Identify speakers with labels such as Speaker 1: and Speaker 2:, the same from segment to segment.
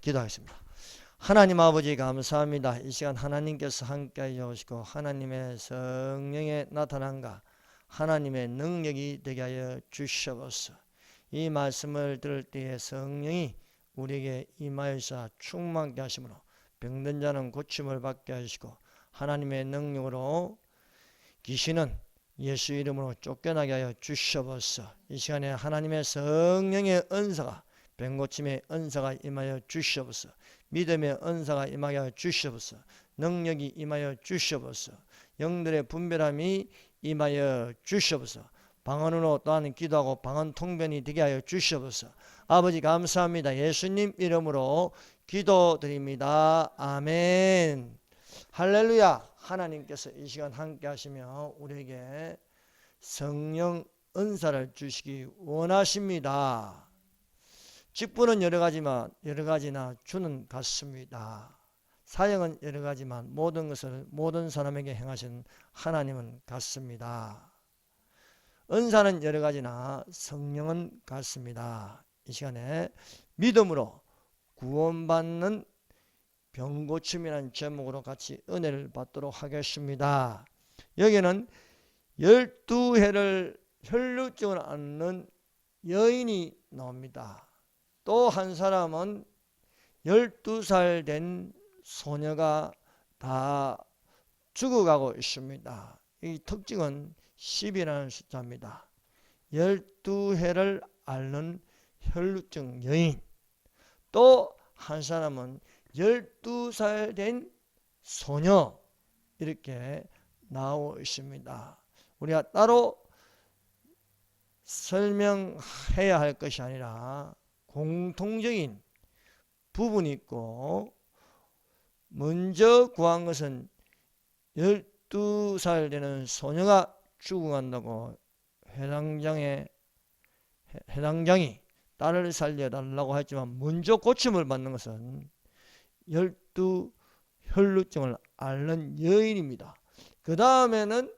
Speaker 1: 기도하겠습니다. 하나님 아버지 감사합니다. 이 시간 하나님께서 함께 해주시고 하나님의 성령의 나타남과 하나님의 능력이 되게 하여 주시옵소서. 이 말씀을 들을 때에 성령이 우리에게 임하여서 충만케 하심으로 병든 자는 고침을 받게 하시고 하나님의 능력으로 귀신은 예수 이름으로 쫓겨나게 하여 주시옵소서. 이 시간에 하나님의 성령의 은사가 병고침의 은사가 임하여 주시옵소서. 믿음의 은사가 임하게 하여 주시옵소서. 능력이 임하여 주시옵소서. 영들의 분별함이 임하여 주시옵소서. 방언으로 또한 기도하고 방언 통변이 되게 하여 주시옵소서. 아버지 감사합니다. 예수님 이름으로 기도드립니다. 아멘. 할렐루야. 하나님께서 이 시간 함께 하시며 우리에게 성령 은사를 주시기 원하십니다. 직분은 여러 가지나 주는 같습니다. 사역은 여러 가지만 모든 것을 모든 사람에게 행하신 하나님은 같습니다. 은사는 여러 가지나 성령은 같습니다. 이 시간에 믿음으로 구원받는 병고침이라는 제목으로 같이 은혜를 받도록 하겠습니다. 여기는 12해를 혈루증을 앓는 여인이 나옵니다. 또 한 사람은 12살 된 소녀가 다 죽어가고 있습니다. 이 특징은 10이라는 숫자입니다. 12해를 앓는 혈루증 여인, 또 한 사람은 12살 된 소녀, 이렇게 나오고 있습니다. 우리가 따로 설명해야 할 것이 아니라 공통적인 부분이 있고, 먼저 구한 것은 12살 되는 소녀가 죽어간다고 해당장이 딸을 살려달라고 했지만 먼저 고침을 받는 것은 12혈루증을 앓는 여인입니다. 그 다음에는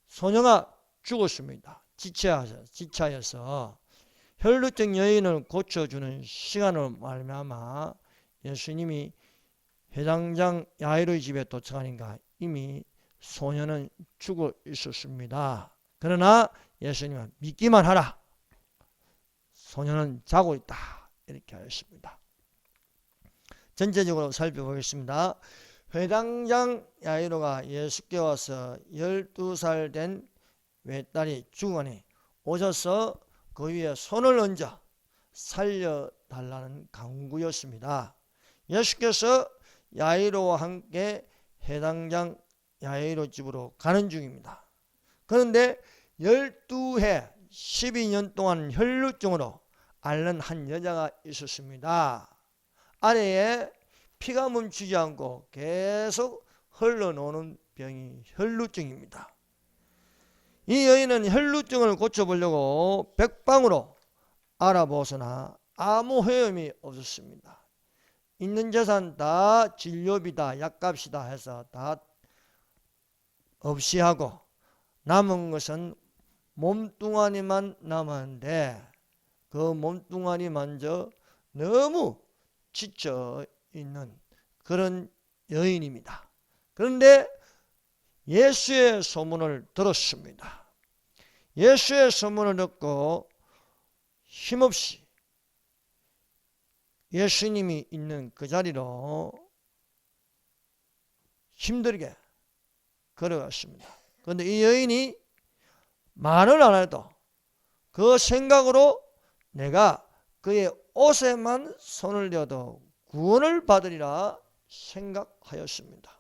Speaker 1: 소녀가 죽었습니다. 지체하여서 혈루증 여인을 고쳐주는 시간으로 말미암아 예수님이 회당장 야이로의 집에 도착하니까 이미 소녀는 죽어 있었습니다. 그러나 예수님은 믿기만 하라, 소녀는 자고 있다, 이렇게 하였습니다. 전체적으로 살펴보겠습니다. 회당장 야이로가 예수께 와서 12살 된 외딸이 죽으니 오셔서 그 위에 손을 얹어 살려달라는 강구였습니다. 예수께서 야이로와 함께 회당장 야이로 집으로 가는 중입니다. 그런데 12해 12년 동안 혈루증으로 앓는 한 여자가 있었습니다. 아래에 피가 멈추지 않고 계속 흘러나오는 병이 혈루증입니다. 이 여인은 혈루증을 고쳐보려고 백방으로 알아보서나 아무 효험이 없었습니다. 있는 재산 다 진료비다 약값이다 해서 다 없이 하고 남은 것은 몸뚱아리만 남았는데 그 몸뚱아리만저 너무 지쳐 있는 그런 여인입니다. 그런데 예수의 소문을 들었습니다. 예수의 소문을 듣고 힘없이 예수님이 있는 그 자리로 힘들게 걸어갔습니다. 그런데 이 여인이 말을 안 해도 그 생각으로 내가 그의 옷에만 손을 대어도 구원을 받으리라 생각하였습니다.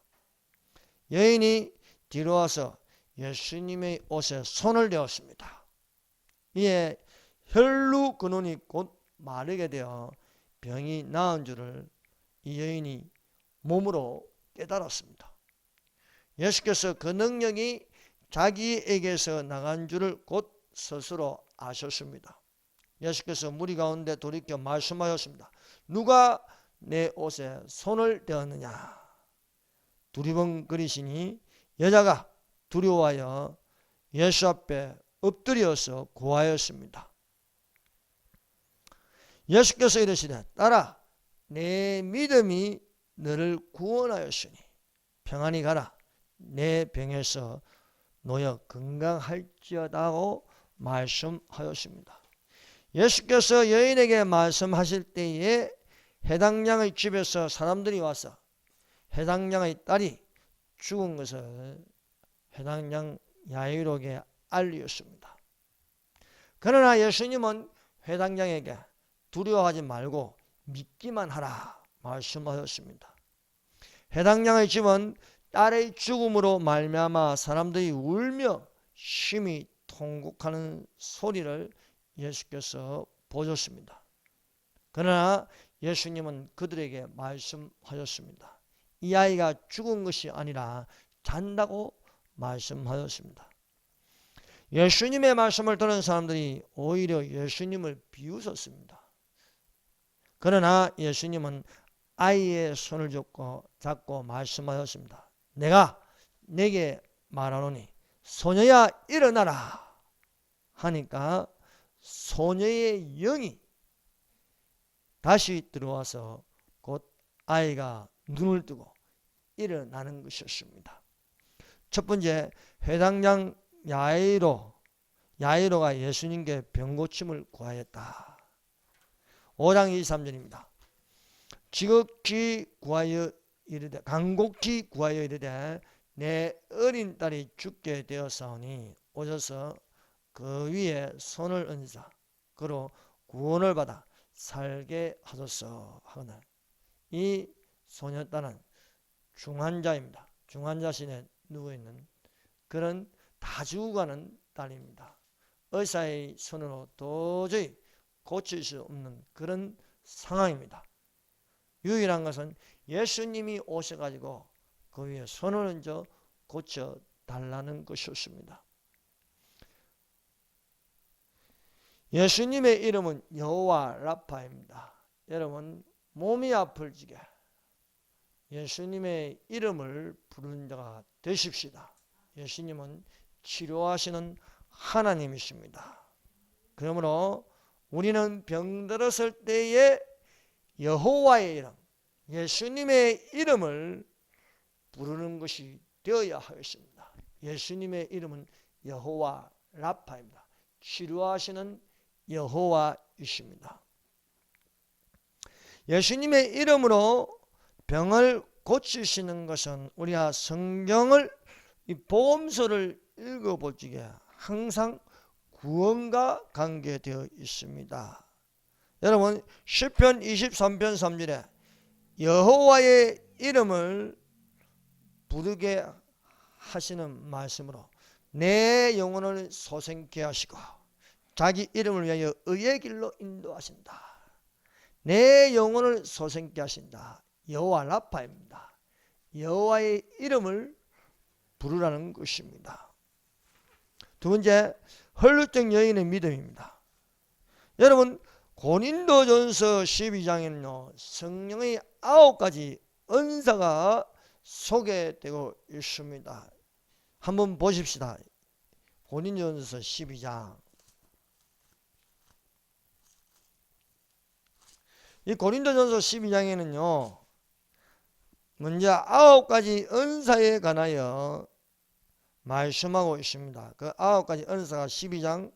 Speaker 1: 여인이 뒤로 와서 예수님의 옷에 손을 대었습니다. 이에 혈루 근원이 곧 마르게 되어 병이 나은 줄을 이 여인이 몸으로 깨달았습니다. 예수께서 그 능력이 자기에게서 나간 줄을 곧 스스로 아셨습니다. 예수께서 무리 가운데 돌이켜 말씀하였습니다. 누가 내 옷에 손을 대었느냐? 두리번거리시니 여자가 두려워하여 예수 앞에 엎드려서 고하였습니다. 예수께서 이르시되 딸아 내 믿음이 너를 구원하였으니 평안히 가라. 내 병에서 놓여 건강할지어다고 말씀하였습니다. 예수께서 여인에게 말씀하실 때에 해당 양의 집에서 사람들이 와서 해당 양의 딸이 죽은 것을 해당 양 야이로에게 알리었습니다. 그러나 예수님은 해당 양에게 두려워하지 말고 믿기만 하라 말씀하셨습니다. 해당 양의 집은 딸의 죽음으로 말미암아 사람들이 울며 심히 통곡하는 소리를 예수께서 보셨습니다. 그러나 예수님은 그들에게 말씀하셨습니다. 이 아이가 죽은 것이 아니라 잔다고 말씀하셨습니다. 예수님의 말씀을 들은 사람들이 오히려 예수님을 비웃었습니다. 그러나 예수님은 아이의 손을 잡고 말씀하셨습니다. 내가 내게 말하노니 소녀야 일어나라 하니까 소녀의 영이 다시 들어와서 곧 아이가 눈을 뜨고 일어나는 것이었습니다. 첫 번째, 해당 양 야이로가 예수님께 병고침을 구하였다. 5장 23절입니다. 지극히 구하여 이르되 간곡히 구하여 이르되 내 어린 딸이 죽게 되었사오니 오셔서 그 위에 손을 얹으사 그로 구원을 받아 살게 하소서 하거늘. 이 소녀딸은 중환자입니다. 중환자실에 누워있는 그런 다 죽어가는 딸입니다. 의사의 손으로 도저히 고칠 수 없는 그런 상황입니다. 유일한 것은 예수님이 오셔가지고 그 위에 손을 얹어 고쳐달라는 것이었습니다. 예수님의 이름은 여호와 라파입니다. 여러분 몸이 아플 적에 예수님의 이름을 부르는 자가 되십시다. 예수님은 치료하시는 하나님이십니다. 그러므로 우리는 병들었을 때에 여호와의 이름, 예수님의 이름을 부르는 것이 되어야 하겠습니다. 예수님의 이름은 여호와 라파입니다. 치료하시는 여호와이십니다. 예수님의 이름으로 병을 고치시는 것은 우리가 성경을 이 복음서를 읽어볼 적에 항상 구원과 관계되어 있습니다. 여러분 시편 23편 3절에 여호와의 이름을 부르게 하시는 말씀으로 내 영혼을 소생케 하시고 자기 이름을 위하여 의의 길로 인도하신다. 내 영혼을 소생케 하신다. 여호와 라파입니다. 여호와의 이름을 부르라는 것입니다. 두 번째, 혈루증 여인의 믿음입니다. 여러분 고린도전서 12장에는요 성령의 9가지 은사가 소개되고 있습니다. 한번 보십시다. 고린도전서 12장. 이 고린도전서 12장에는요 먼저 9가지 은사에 관하여 말씀하고 있습니다. 그 9가지 은사가 12장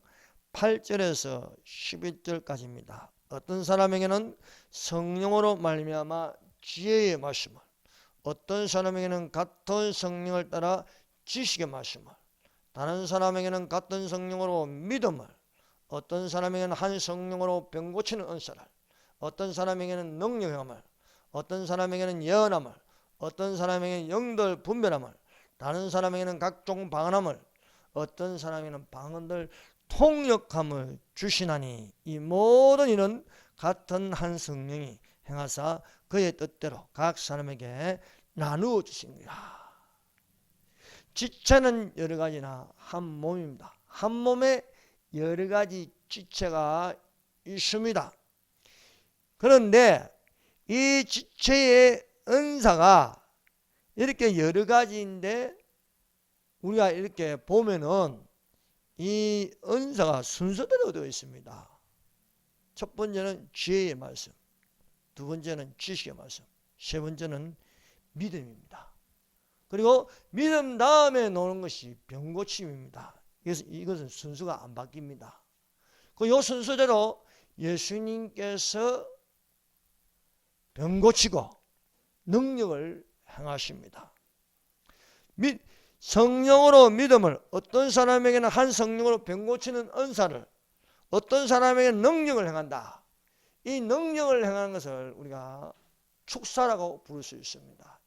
Speaker 1: 8절에서 11절까지입니다. 어떤 사람에게는 성령으로 말미암아 지혜의 말씀을, 어떤 사람에게는 같은 성령을 따라 지식의 말씀을, 다른 사람에게는 같은 성령으로 믿음을, 어떤 사람에게는 한 성령으로 병 고치는 은사를, 어떤 사람에게는 능력함을, 어떤 사람에게는 예언함을, 어떤 사람에게는 영들 분별함을, 다른 사람에게는 각종 방언함을, 어떤 사람에게는 방언들 통역함을 주시나니 이 모든 일은 같은 한 성령이 행하사 그의 뜻대로 각 사람에게 나누어 주십니다. 지체는 여러 가지나 한 몸입니다. 한 몸에 여러 가지 지체가 있습니다. 그런데 이 지체의 은사가 이렇게 여러 가지인데 우리가 이렇게 보면은 이 은사가 순서대로 되어 있습니다. 첫 번째는 지혜의 말씀, 두 번째는 지식의 말씀, 세 번째는 믿음입니다. 그리고 믿음 다음에 노는 것이 병고침입니다. 이것은 순서가 안 바뀝니다. 이 순서대로 예수님께서 병고치고 능력을 행하십니다. 성령으로 믿음을, 어떤 사람에게는 한 성령으로 병고치는 은사를, 어떤 사람에게는 능력을 행한다. 이 능력을 행하는 것을 우리가 축사라고 부를 수 있습니다.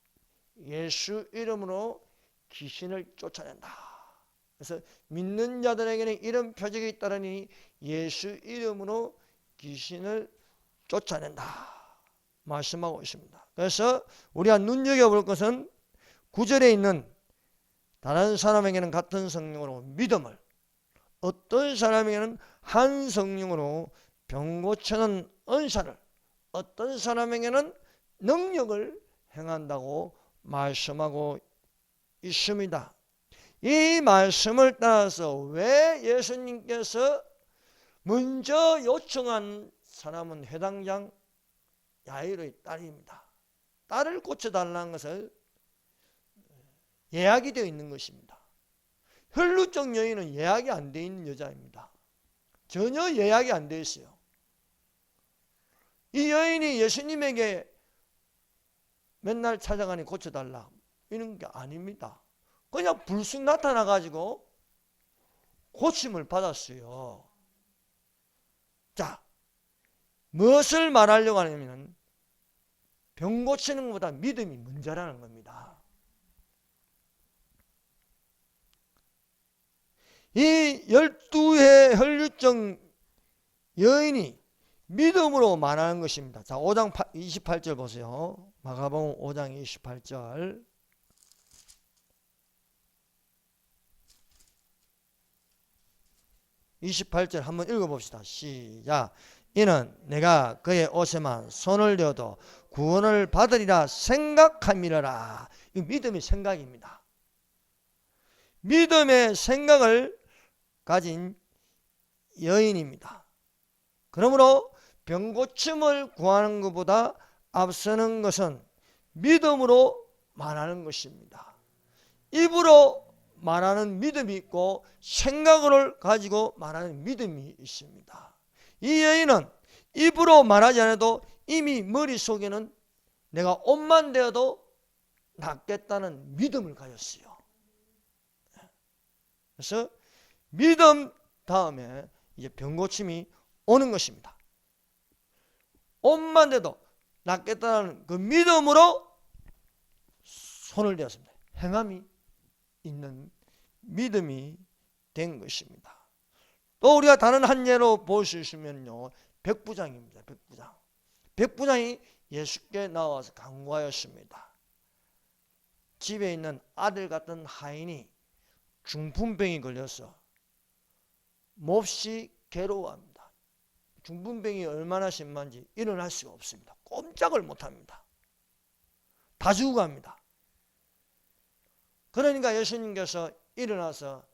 Speaker 1: 예수 이름으로 귀신을 쫓아낸다. 그래서 믿는 자들에게는 이런 표적이 있다니 예수 이름으로 귀신을 쫓아낸다 말씀하고 있습니다. 그래서 우리가 눈여겨볼 것은 9절에 있는 다른 사람에게는 같은 성령으로 믿음을, 어떤 사람에게는 한 성령으로 병 고치는 은사를, 어떤 사람에게는 능력을 행한다고 말씀하고 있습니다. 이 말씀을 따라서 왜 예수님께서 먼저 요청한 사람은 회당장 야이로의 딸입니다. 딸을 고쳐달라는 것을 예약이 되어 있는 것입니다. 혈루증 여인은 예약이 안 되어 있는 여자입니다. 전혀 예약이 안 되어 있어요. 이 여인이 예수님에게 맨날 찾아가니 고쳐달라 이런 게 아닙니다. 그냥 불쑥 나타나가지고 고침을 받았어요. 자, 무엇을 말하려고 하냐면 병 고치는 것보다 믿음이 먼저라는 겁니다. 이 12회 혈루증 여인이 믿음으로 말하는 것입니다. 자, 5장 28절 보세요. 마가복음 5장 28절. 한번 읽어봅시다. 시작. 이는 내가 그의 옷에만 손을 대어도 구원을 받으리라 생각함이라. 이 믿음의 생각입니다. 믿음의 생각을 가진 여인입니다. 그러므로 병고침을 구하는 것보다 앞서는 것은 믿음으로 말하는 것입니다. 입으로 말하는 믿음이 있고 생각을 가지고 말하는 믿음이 있습니다. 이 여인은 입으로 말하지 않아도 이미 머릿속에는 내가 옷만 대어도 낫겠다는 믿음을 가졌어요. 그래서 믿음 다음에 이제 병고침이 오는 것입니다. 옷만 대도 낫겠다는 그 믿음으로 손을 대었습니다. 행함이 있는 믿음이 된 것입니다. 또 우리가 다른 한 예로 볼 수 있으면요, 백부장입니다. 백부장이 예수께 나와서 간구하였습니다. 집에 있는 아들 같은 하인이 중풍병이 걸려서 몹시 괴로워합니다. 중풍병이 얼마나 심한지 일어날 수가 없습니다. 꼼짝을 못합니다. 다 죽어갑니다. 그러니까 예수님께서 일어나서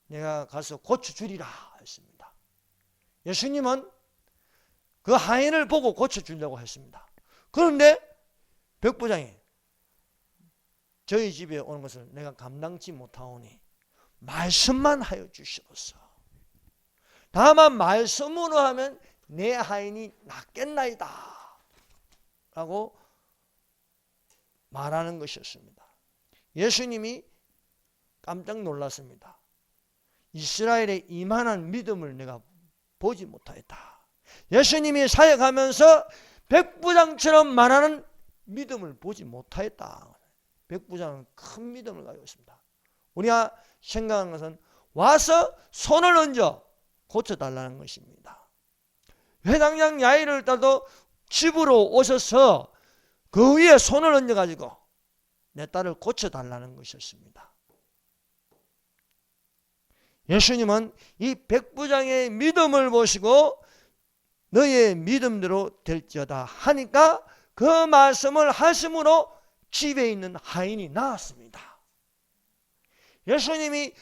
Speaker 1: 내가 가서 고쳐주리라 했습니다. 예수님은 그 하인을 보고 고쳐주려고 했습니다. 그런데 백부장이 저희 집에 오는 것을 내가 감당치 못하오니 말씀만 하여 주시옵소서. 다만 말씀으로 하면 내 하인이 낫겠나이다 라고 말하는 것이었습니다. 예수님이 깜짝 놀랐습니다. 이스라엘의 이만한 믿음을 내가 보지 못하였다. 예수님이 사역하면서 백부장처럼 말하는 믿음을 보지 못하였다. 백부장은 큰 믿음을 가지고 있습니다. 우리가 생각하는 것은 와서 손을 얹어 고쳐달라는 것입니다. 회당장 야이를 딸도 집으로 오셔서 그 위에 손을 얹어가지고 내 딸을 고쳐달라는 것이었습니다. 예수님은 이 백부장의 믿음을 보시고 너의 믿음대로 될지어다 하니까 그 말씀을 하심으로 집에 있는 하인이 나았습니다. 예수님이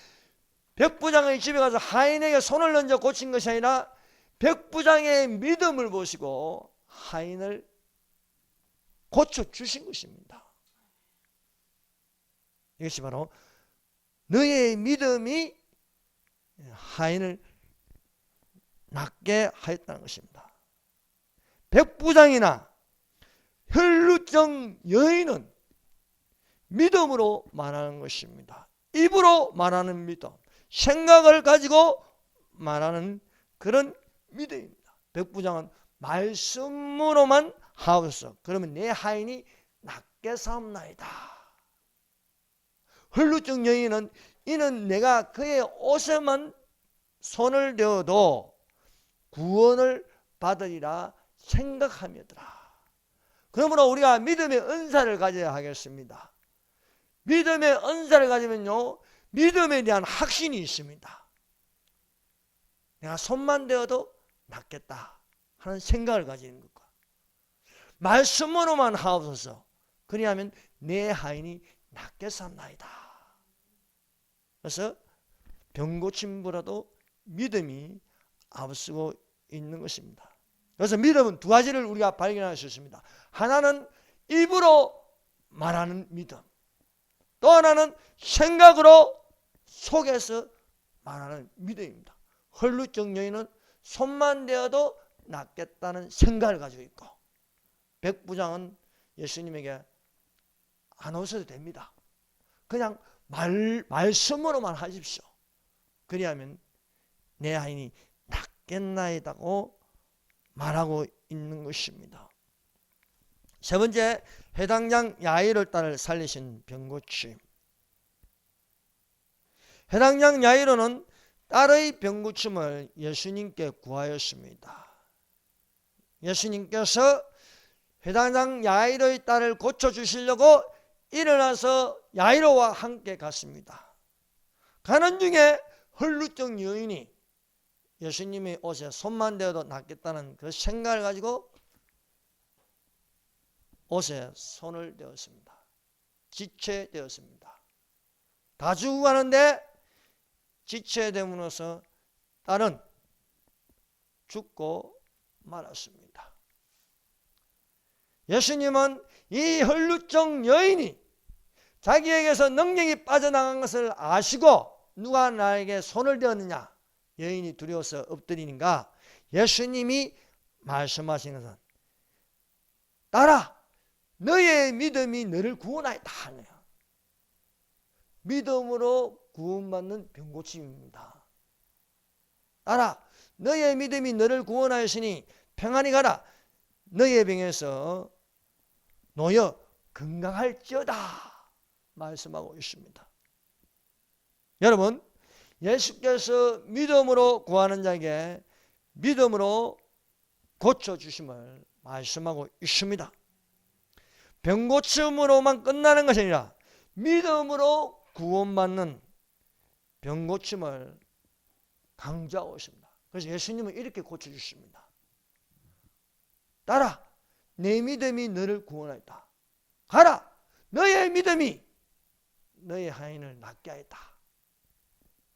Speaker 1: 백부장의 집에 가서 하인에게 손을 얹어 고친 것이 아니라 백부장의 믿음을 보시고 하인을 고쳐주신 것입니다. 이것이 바로 너의 믿음이 하인을 낫게 하였다는 것입니다. 백부장이나 혈루증 여인은 믿음으로 말하는 것입니다. 입으로 말하는 믿음, 생각을 가지고 말하는 그런 믿음입니다. 백부장은 말씀으로만 하옵소서. 그러면 내 하인이 낫게 사옵나이다. 혈루증 여인은 이는 내가 그의 옷에만 손을 대어도 구원을 받으리라 생각하며더라. 그러므로 우리가 믿음의 은사를 가져야 하겠습니다. 믿음의 은사를 가지면요, 믿음에 대한 확신이 있습니다. 내가 손만 대어도 낫겠다 하는 생각을 가지는 것과 말씀으로만 하옵소서. 그리하면 내 하인이 낫게 삽나이다. 그래서 병고침보라도 믿음이 앞서고 있는 것입니다. 그래서 믿음은 두 가지를 우리가 발견할 수 있습니다. 하나는 입으로 말하는 믿음, 또 하나는 생각으로 속에서 말하는 믿음입니다. 혈루증 여인은 손만 대어도 낫겠다는 생각을 가지고 있고, 백부장은 예수님에게 안 오셔도 됩니다. 그냥 말씀으로만 하십시오. 그리하면 내 하인이 낫겠나이다고 말하고 있는 것입니다. 세 번째, 해당장 야이로의 딸을 살리신 병고침. 해당장 야이로는 딸의 병고침을 예수님께 구하였습니다. 예수님께서 해당장 야이로의 딸을 고쳐주시려고 일어나서 야이로와 함께 갔습니다. 가는 중에 혈루증 여인이 예수님의 옷에 손만 대어도 낫겠다는 그 생각을 가지고 옷에 손을 대었습니다. 지체되었습니다. 다 죽어가는데 지체됨으로써 딸은 죽고 말았습니다. 예수님은 이 혈루증 여인이 자기에게서 능력이 빠져나간 것을 아시고 누가 나에게 손을 대었느냐, 여인이 두려워서 엎드리는가, 예수님이 말씀하신 것은 딸아, 너의 믿음이 너를 구원하였다 하네요. 믿음으로 구원받는 병고침입니다. 딸아, 너의 믿음이 너를 구원하였으니 평안히 가라. 너의 병에서 놓여 건강할지어다 말씀하고 있습니다. 여러분, 예수께서 믿음으로 구하는 자에게 믿음으로 고쳐주심을 말씀하고 있습니다. 병고침으로만 끝나는 것이 아니라 믿음으로 구원받는 병고침을 강조하고 있습니다. 그래서 예수님은 이렇게 고쳐주십니다. 딸아, 내 믿음이 너를 구원하였다. 가라, 너의 믿음이 너의 하인을 낫게 하였다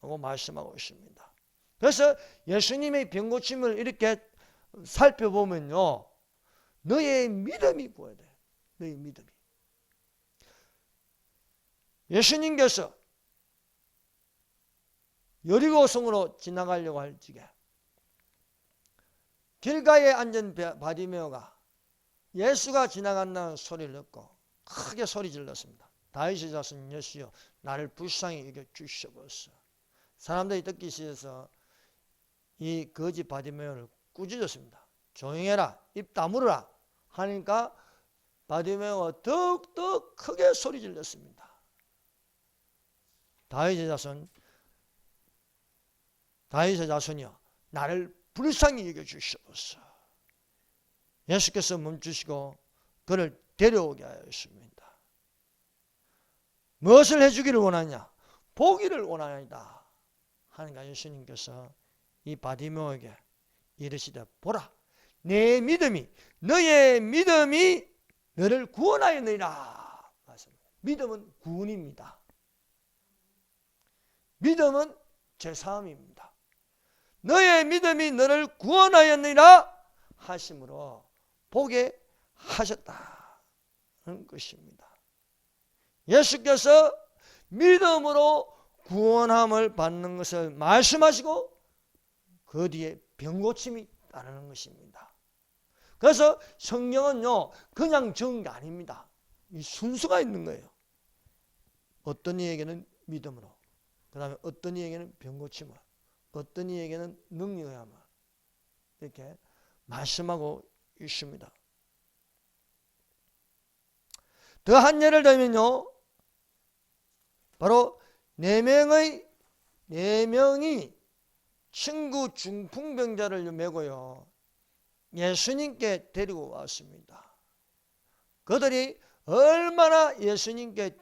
Speaker 1: 하고 말씀하고 있습니다. 그래서 예수님의 병고침을 이렇게 살펴보면요, 너의 믿음이 보여야 돼요. 너의 믿음이. 예수님께서 여리고성으로 지나가려고 할 적에 길가에 앉은 바디메오가 예수가 지나간다는 소리를 듣고 크게 소리 질렀습니다. 다윗의 자손 예수여, 나를 불쌍히 여겨 주시옵소서. 사람들이 듣기 싫어서 이 거지 바디메오를 꾸짖었습니다. 조용해라, 입 다물어라 하니까 바디메오가 더욱더 크게 소리 질렀습니다. 다윗의 자손이여, 나를 불쌍히 여겨 주시옵소서. 예수께서 멈추시고 그를 데려오게 하였습니다. 무엇을 해주기를 원하냐? 보기를 원하나이다 하니까 예수님께서 이 바디메오에게 이르시되, 보라, 내 믿음이, 너의 믿음이 너를 구원하였느니라. 믿음은 구원입니다. 믿음은 죄사함입니다. 너의 믿음이 너를 구원하였느니라 하심으로 보게 하셨다. 것입니다. 예수께서 믿음으로 구원함을 받는 것을 말씀하시고 그 뒤에 병고침이 따르는 것입니다. 그래서 성경은요 그냥 적은 게 아닙니다. 이 순서가 있는 거예요. 어떤 이에게는 믿음으로, 그 다음에 어떤 이에게는 병고침을, 어떤 이에게는 능력함을 이렇게 말씀하고 있습니다. 더 한 예를 들면요, 바로 네 명이 친구 중풍병자를 메고요 예수님께 데리고 왔습니다. 그들이 얼마나 예수님께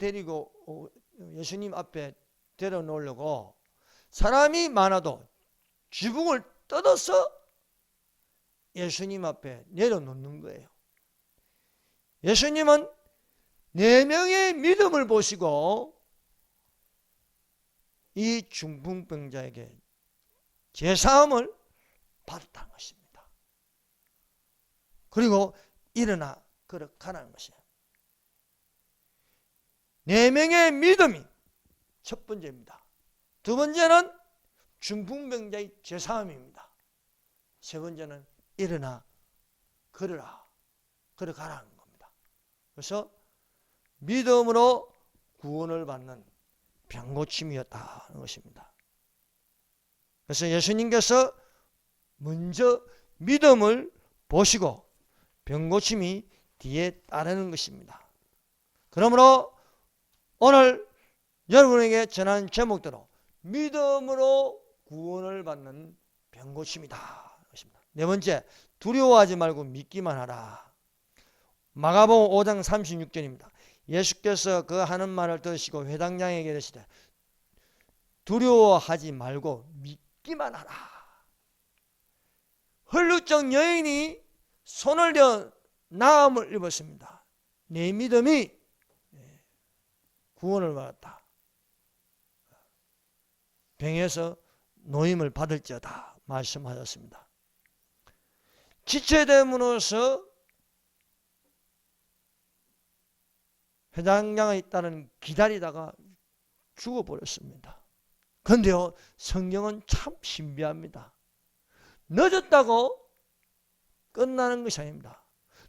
Speaker 1: 예수님 앞에 데려놓으려고 사람이 많아도 지붕을 뜯어서 예수님 앞에 내려놓는 거예요. 예수님은 네 명의 믿음을 보시고 이 중풍병자에게 제사함을 받았다는 것입니다. 그리고 일어나 걸어가라는 것이에요. 네 명의 믿음이 첫 번째입니다. 두 번째는 중풍병자의 제사함입니다. 세 번째는 일어나 걸어가라는 겁니다. 그래서 믿음으로 구원을 받는 병고침이었다는 것입니다. 그래서 예수님께서 먼저 믿음을 보시고 병고침이 뒤에 따르는 것입니다. 그러므로 오늘 여러분에게 전한 제목대로 믿음으로 구원을 받는 병고침이다. 네 번째, 두려워하지 말고 믿기만 하라. 마가복음 5장 36절입니다. 예수께서 그 하는 말을 들으시고 회당장에게 이르시되 두려워하지 말고 믿기만 하라. 혈루증 여인이 손을 대어 나음을 입었습니다. 내 믿음이 구원을 받았다. 병에서 노임을 받을지어다 말씀하셨습니다. 지체됨으로써 회당장에 있다는 기다리다가 죽어버렸습니다. 그런데요 성경은 참 신비합니다. 늦었다고 끝나는 것이 아닙니다.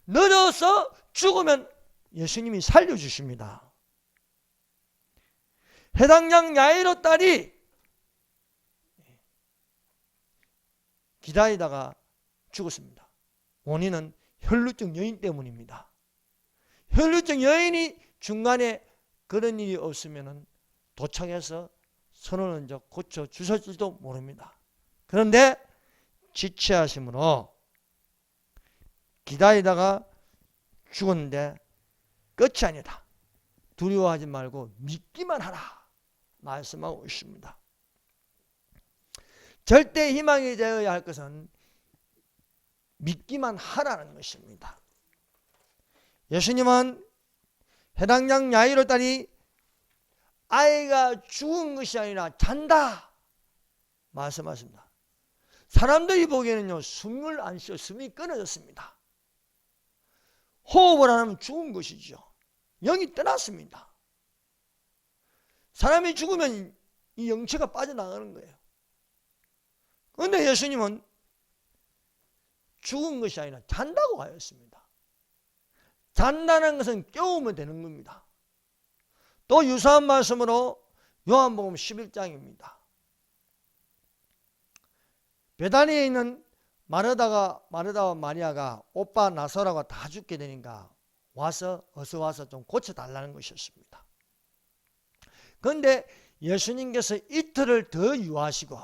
Speaker 1: 늦어서 죽으면 예수님이 살려주십니다. 회당장 야이로 딸이 기다리다가 죽었습니다. 원인은 혈루증 여인 때문입니다. 혈루증 여인이 중간에 그런 일이 없으면 도착해서 손을 얹어 고쳐주실지도 모릅니다. 그런데 지체하심으로 기다리다가 죽었는데 끝이 아니다. 두려워하지 말고 믿기만 하라 말씀하고 있습니다. 절대 희망이 되어야 할 것은 믿기만 하라는 것입니다. 예수님은 회당장 야이로 딸이 아이가 죽은 것이 아니라 잔다 말씀하십니다. 사람들이 보기에는요 숨을 안 쉬어 숨이 끊어졌습니다. 호흡을 안 하면 죽은 것이죠. 영이 떠났습니다. 사람이 죽으면 이 영체가 빠져나가는 거예요. 그런데 예수님은 죽은 것이 아니라 잔다고 하였습니다. 잔다는 것은 깨우면 되는 겁니다. 또 유사한 말씀으로 요한복음 11장입니다. 베다니에 있는 마르다와 마리아가 오빠 나사로가 다 죽게 되니까 어서 와서 좀 고쳐달라는 것이었습니다. 그런데 예수님께서 이틀을 더 유하시고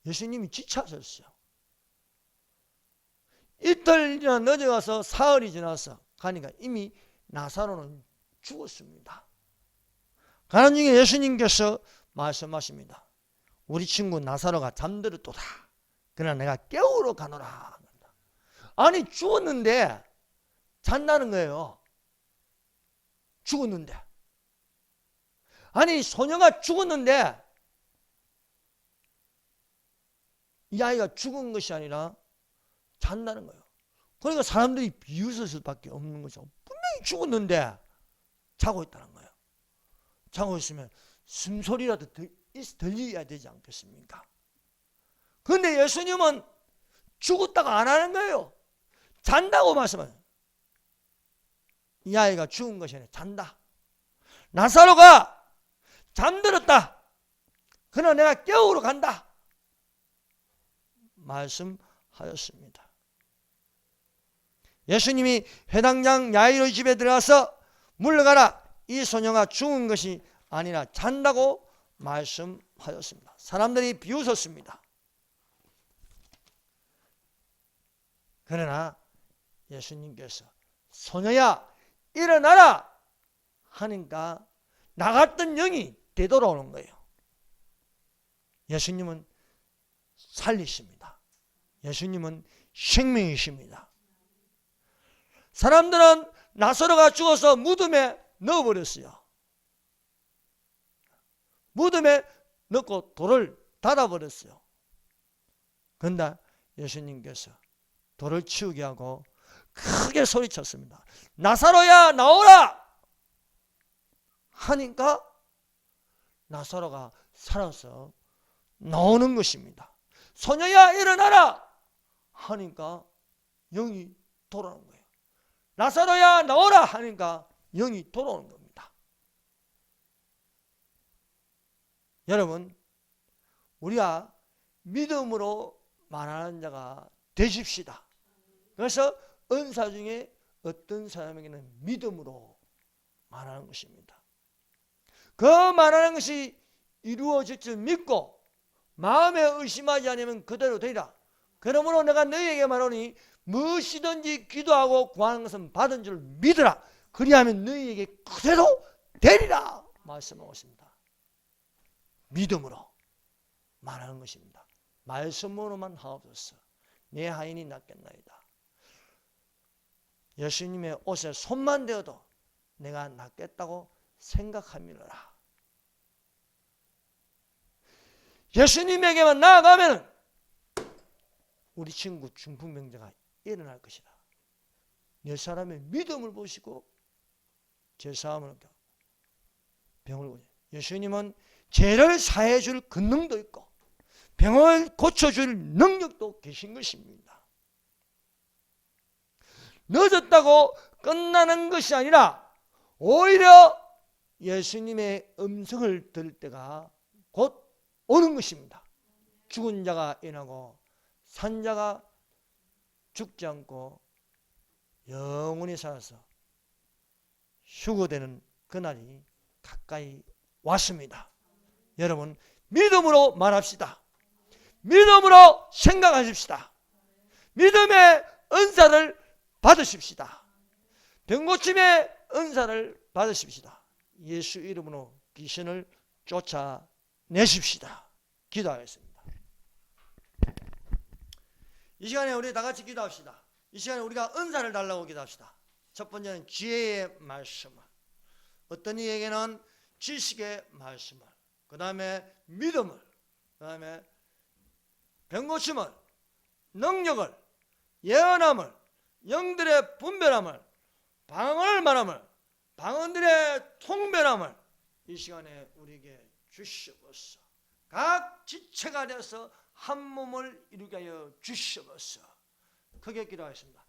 Speaker 1: 예수님이 지쳐하셨어요. 이틀이나 늦어가서 사흘이 지나서 가니까 이미 나사로는 죽었습니다. 가는 중에 예수님께서 말씀하십니다. 우리 친구 나사로가 잠들었도다. 그러나 내가 깨우러 가노라. 아니 죽었는데 잔다는 거예요. 죽었는데. 아니 소녀가 죽었는데 이 아이가 죽은 것이 아니라 잔다는 거예요. 그러니까 사람들이 비웃을 수밖에 없는 거죠. 분명히 분명히 죽었는데 자고 있다는 거예요. 자고 있으면 숨소리라도 들려야 되지 않겠습니까? 그런데 예수님은 죽었다가 안 하는 거예요. 잔다고 말씀하세요. 이 아이가 죽은 것이 아니라 잔다. 나사로가 잠들었다. 그러나 내가 깨우러 간다. 말씀하였습니다. 예수님이 회당장 야이로의 집에 들어가서 물러가라. 이 소녀가 죽은 것이 아니라 잔다고 말씀하였습니다. 사람들이 비웃었습니다. 그러나 예수님께서 소녀야 일어나라 하니까 나갔던 영이 되돌아오는 거예요. 예수님은 살리십니다. 예수님은 생명이십니다. 사람들은 나사로가 죽어서 무덤에 넣어버렸어요. 무덤에 넣고 돌을 닫아버렸어요. 그런데 예수님께서 돌을 치우게 하고 크게 소리쳤습니다. 나사로야 나오라 하니까 나사로가 살아서 나오는 것입니다. 소녀야 일어나라 하니까 영이 돌아오는 거예요. 나사로야 나오라 하니까 영이 돌아오는 겁니다. 여러분, 우리가 믿음으로 말하는 자가 되십시다. 그래서 은사 중에 어떤 사람에게는 믿음으로 말하는 것입니다. 그 말하는 것이 이루어질 줄 믿고 마음에 의심하지 않으면 그대로 되리라. 그러므로 내가 너희에게 말하니 무엇이든지 기도하고 구하는 것은 받은 줄 믿으라. 그리하면 너희에게 그대로 되리라 말씀하고 있습니다. 믿음으로 말하는 것입니다. 말씀으로만 하옵소서. 내 하인이 낫겠나이다. 예수님의 옷에 손만 대어도 내가 낫겠다고 생각함이라. 예수님에게만 나아가면 우리 친구 중풍병자가 일어날 것이다. 내 사람의 믿음을 보시고 제사함을 병을 고쳐. 예수님은 죄를 사해 줄 권능도 있고 병을 고쳐줄 능력도 계신 것입니다. 늦었다고 끝나는 것이 아니라 오히려 예수님의 음성을 들을 때가 곧 오는 것입니다. 죽은 자가 일어나고 산 자가 죽지 않고 영원히 살아서 휴거되는 그날이 가까이 왔습니다. 여러분, 믿음으로 말합시다. 믿음으로 생각하십시다. 믿음의 은사를 받으십시다. 병고침의 은사를 받으십시다. 예수 이름으로 귀신을 쫓아내십시다. 기도하겠습니다. 이 시간에 우리 다 같이 기도합시다. 이 시간에 우리가 은사를 달라고 기도합시다. 첫 번째는 지혜의 말씀을, 어떤 이에게는 지식의 말씀을, 그 다음에 믿음을, 그 다음에 병고침을, 능력을, 예언함을, 영들의 분별함을, 방언을 말함을, 방언들의 통변함을 이 시간에 우리에게 주시옵소서. 각 지체가 되어서 한 몸을 이루게 하여 주시옵소서. 크게 기도하겠습니다.